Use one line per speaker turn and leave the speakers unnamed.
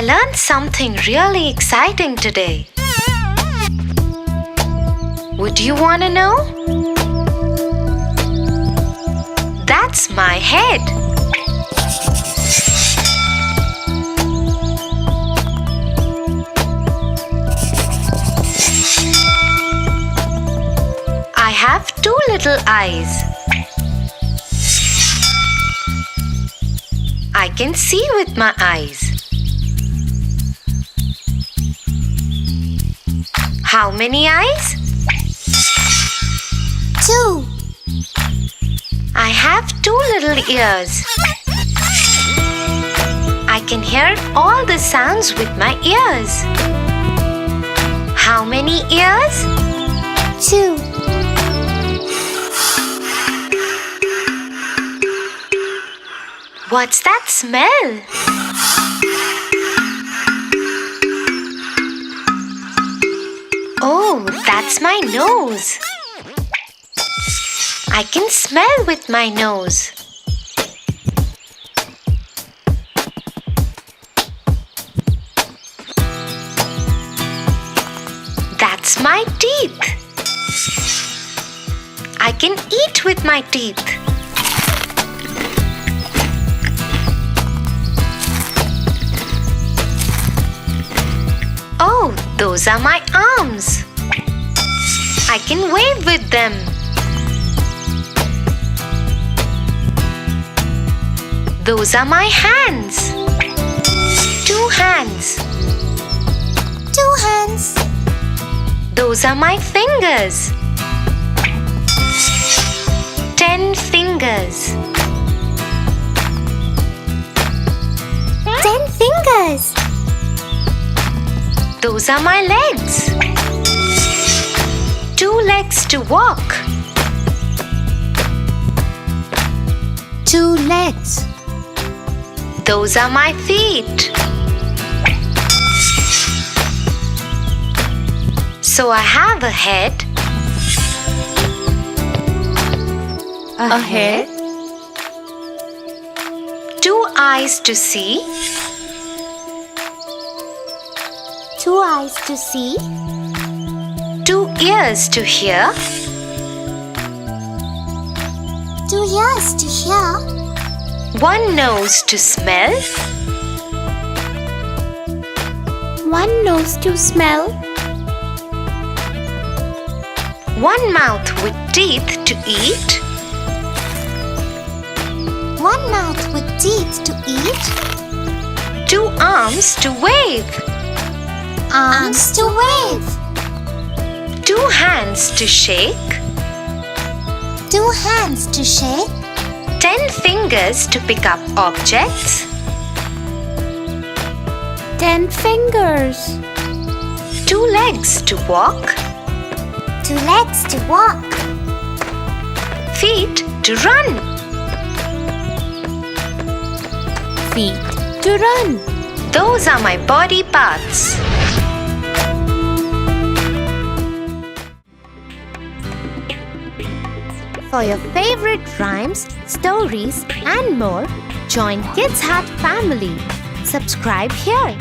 learned something really exciting today. Would you want to know? That's my head. I have two little eyes. I can see with my eyes. How many eyes?
2.
I have two little ears. I can hear all the sounds with my ears. How many ears?
2.
What's that smell? Oh, that's my nose. I can smell with my nose. That's my teeth. I can eat with my teeth. Oh, those are my arms. I can wave with them. Those are my hands. 2 hands.
2 hands.
Those are my fingers. 10 fingers.
10 fingers.
Those are my legs. 2 legs to walk.
2 legs.
Those are my feet. So I have a head,
A head.
2 eyes to see,
2 eyes to see.
2 ears to hear,
2 ears to hear.
1 nose to smell,
1 nose to smell.
1 mouth with teeth to eat,
1 mouth with teeth to eat.
2 arms to wave,
Arms to wave.
2 hands to shake,
2 hands to shake.
10 fingers to pick up objects,
10 fingers.
2 legs to walk,
2 legs to walk.
feet to run.
Feet to run.
Those are my body parts.
For your favorite rhymes, stories, and more, join Kids Hut family. Subscribe here.